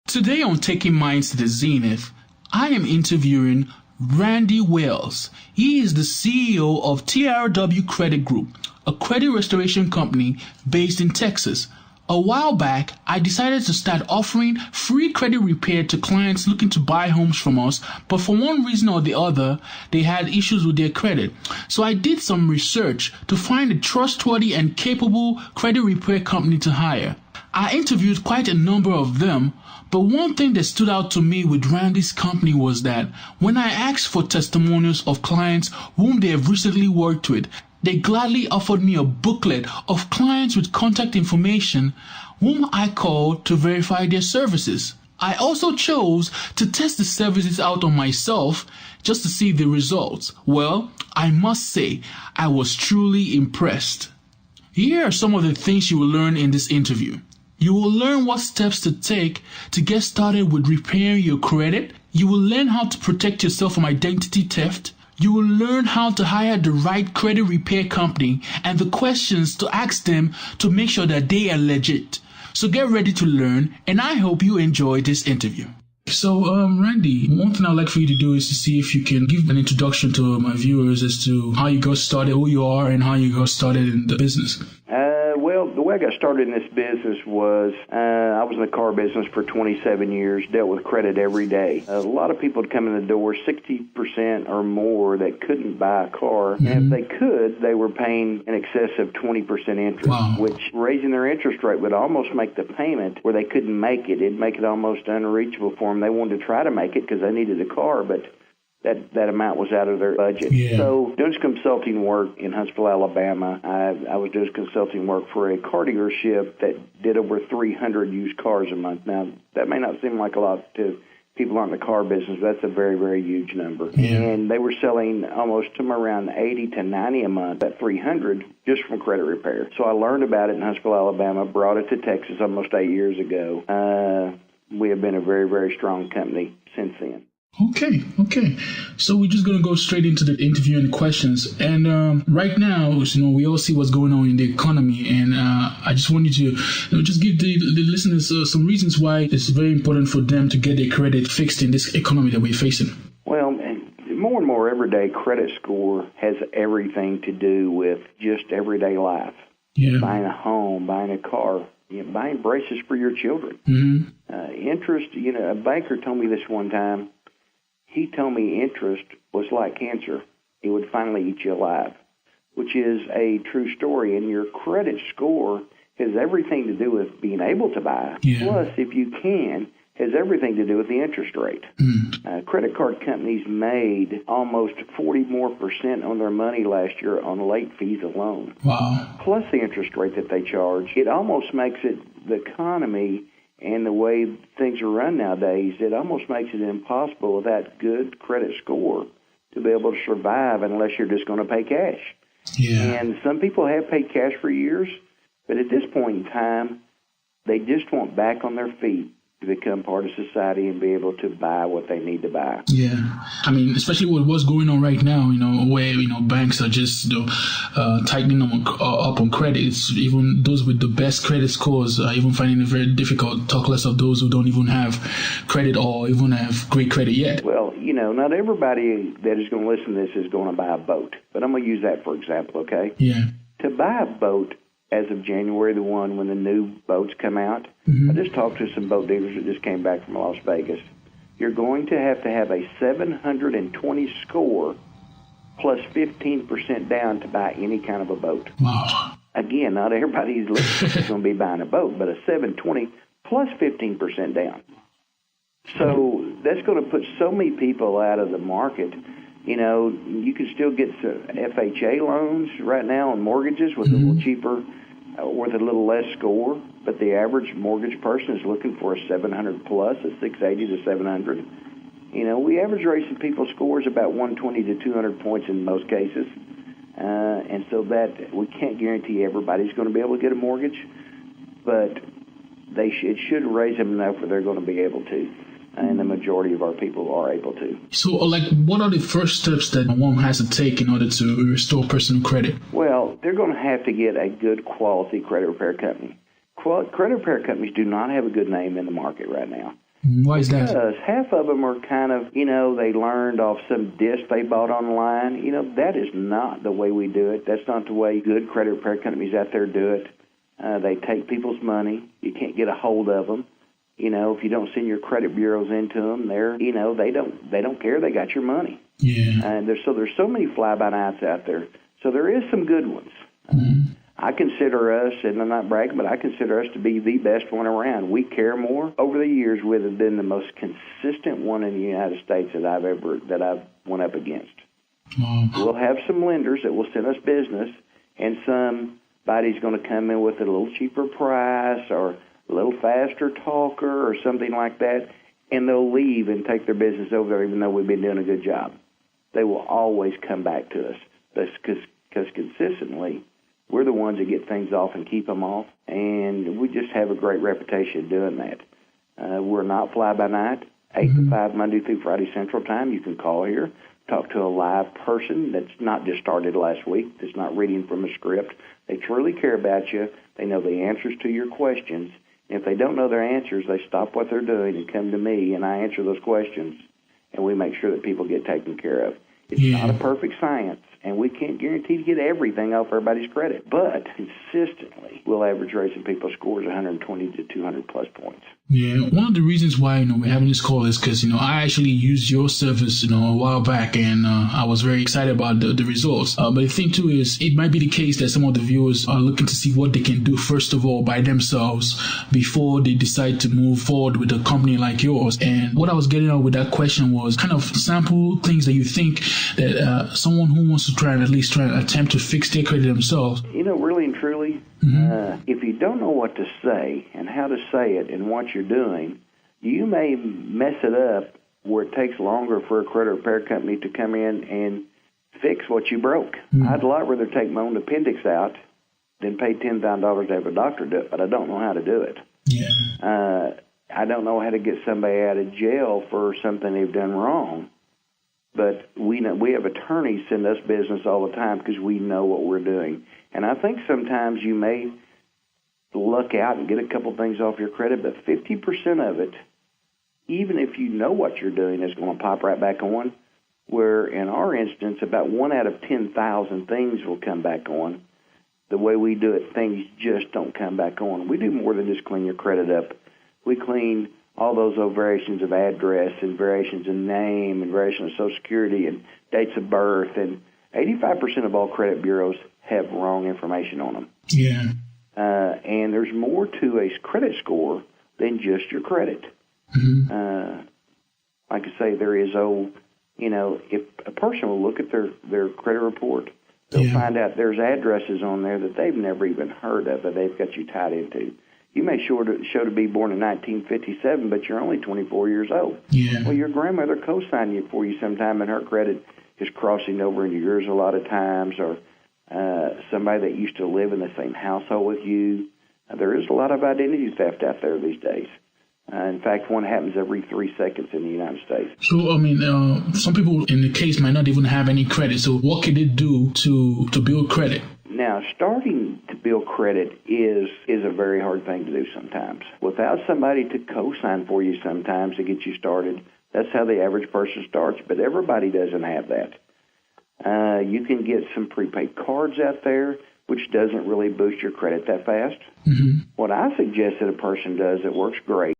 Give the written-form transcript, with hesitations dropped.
Today on Taking Minds to the Zenith, I am interviewing Randy Wells. He is the CEO of TRW Credit Group, a credit restoration company based in Texas. A while back, I decided to start offering free credit repair to clients looking to buy homes from us, but for one reason or the other, they had issues with their credit. So I did some research to find a trustworthy and capable credit repair company to hire. I interviewed quite a number of them, but one thing that stood out to me with Randy's company was that when I asked for testimonials of clients whom they have recently worked with, they gladly offered me a booklet of clients with contact information whom I called to verify their services. I also chose to test the services out on myself just to see the results. Well, I must say, I was truly impressed. Here are some of the things you will learn in this interview. You will learn what steps to take to get started with repairing your credit. You will learn how to protect yourself from identity theft. You will learn how to hire the right credit repair company and the questions to ask them to make sure that they are legit. So get ready to learn, and I hope you enjoy this interview. So, Randy, one thing I'd like for you to do is to see if you can give an introduction to my viewers as to how you got started, who you are, and how you got started in the business. Well, the way I got started in this business was I was in the car business for 27 years, dealt with credit every day. A lot of people would come in the door, 60% or more, that couldn't buy a car. Mm-hmm. And if they could, they were paying in excess of 20% interest, wow, which raising their interest rate would almost make the payment where they couldn't make it. It'd make it almost unreachable for them. They wanted to try to make it because they needed a car, but that amount was out of their budget. Yeah. So doing some consulting work in Huntsville, Alabama, I was doing consulting work for a car dealership that did over 300 used cars a month. Now, that may not seem like a lot to people who aren't in the car business, but that's a very, very huge number. Yeah. And they were selling almost somewhere around 80 to 90 a month, at 300, just from credit repair. So I learned about it in Huntsville, Alabama, brought it to Texas almost 8 years ago. We have been a very, very strong company since then. Okay. So we're just going to go straight into the interview and questions. And right now, we all see what's going on in the economy. And I just want you to just give the listeners some reasons why it's very important for them to get their credit fixed in this economy that we're facing. Well, more and more everyday credit score has everything to do with just everyday life. Yeah. Buying a home, buying a car, buying braces for your children. Mm-hmm. Interest, a banker told me this one time. He told me interest was like cancer. It would finally eat you alive, which is a true story. And your credit score has everything to do with being able to buy. Yeah. Plus, if you can, has everything to do with the interest rate. Credit card companies made almost 40% more on their money last year on late fees alone. Wow. Plus the interest rate that they charge. It almost makes it the economy and the way things are run nowadays, it almost makes it impossible with that good credit score to be able to survive unless you're just going to pay cash. Yeah. And some people have paid cash for years, but at this point in time, they just want back on their feet to become part of society and be able to buy what they need to buy. Yeah. I mean, especially with what's going on right now, where, banks are just, tightening up on credit. It's even those with the best credit scores are even finding it very difficult, talk less of those who don't even have credit or even have great credit yet. Well, not everybody that is going to listen to this is going to buy a boat, but I'm going to use that for example, okay? Yeah. To buy a boat, as of January the 1, when the new boats come out, mm-hmm. I just talked to some boat dealers that just came back from Las Vegas. You're going to have a 720 score plus 15% down to buy any kind of a boat. Wow. Again, not everybody who's listening is going to be buying a boat, but a 720 plus 15% down. So that's going to put so many people out of the market. You can still get FHA loans right now on mortgages with mm-hmm. a little cheaper, with a little less score, but the average mortgage person is looking for a 700 plus, a 680 to 700. We average rating people's scores about 120 to 200 points in most cases, and so that we can't guarantee everybody's going to be able to get a mortgage, but it should raise them enough where they're going to be able to. And the majority of our people are able to. So, what are the first steps that one has to take in order to restore personal credit? Well, they're going to have to get a good quality credit repair company. Credit repair companies do not have a good name in the market right now. Why is that? Because half of them are kind of, they learned off some disc they bought online. That is not the way we do it. That's not the way good credit repair companies out there do it. They take people's money. You can't get a hold of them. If you don't send your credit bureaus into them, they don't care. They got your money. Yeah. And there's so many fly-by-nights out there. So there is some good ones. Mm-hmm. I consider us, and I'm not bragging, but I consider us to be the best one around. We care more. Over the years, we have been the most consistent one in the United States that I've went up against. We'll have some lenders that will send us business, and somebody's going to come in with a little cheaper price or a little faster talker or something like that, and they'll leave and take their business over there even though we've been doing a good job. They will always come back to us because consistently we're the ones that get things off and keep them off, and we just have a great reputation doing that. We're not fly-by-night, 8 to 5, Monday through Friday Central Time. You can call here, talk to a live person that's not just started last week, that's not reading from a script. They truly care about you. They know the answers to your questions. If they don't know their answers, they stop what they're doing and come to me, and I answer those questions, and we make sure that people get taken care of. It's not a perfect science, and we can't guarantee to get everything off everybody's credit, but consistently we'll average raising people's scores 120 to 200 plus points. Yeah, one of the reasons why we're having this call is because I actually used your service a while back, and I was very excited about the results. But the thing too is it might be the case that some of the viewers are looking to see what they can do first of all by themselves before they decide to move forward with a company like yours. And what I was getting at with that question was kind of sample things that you think that someone who wants to try and attempt to fix their credit themselves. Really and truly, if you don't know what to say and how to say it and what you're doing, you may mess it up where it takes longer for a credit repair company to come in and fix what you broke. I'd a lot rather take my own appendix out than pay $10,000 to have a doctor do it, but I don't know how to do it. Yeah. I don't know how to get somebody out of jail for something they've done wrong. But we have attorneys send us business all the time because we know what we're doing. And I think sometimes you may luck out and get a couple things off your credit, but 50% of it, even if you know what you're doing, is going to pop right back on, where in our instance, about 1 out of 10,000 things will come back on. The way we do it, things just don't come back on. We do more than just clean your credit up. We clean all those old variations of address and variations in name and variations of Social Security and dates of birth. And 85% of all credit bureaus have wrong information on them. Yeah. And there's more to a credit score than just your credit. Like I say, there is if a person will look at their credit report, they'll find out there's addresses on there that they've never even heard of that they've got you tied into. You may show to be born in 1957, but you're only 24 years old. Yeah. Well, your grandmother co-signed you for you sometime, and her credit is crossing over into yours a lot of times, or somebody that used to live in the same household with you. There is a lot of identity theft out there these days. In fact, one happens every 3 seconds in the United States. So, some people in the case might not even have any credit. So what can they do to build credit? Now, starting to build credit is a very hard thing to do sometimes. Without somebody to co-sign for you sometimes to get you started, that's how the average person starts, but everybody doesn't have that. You can get some prepaid cards out there, which doesn't really boost your credit that fast. What I suggest that a person does that works great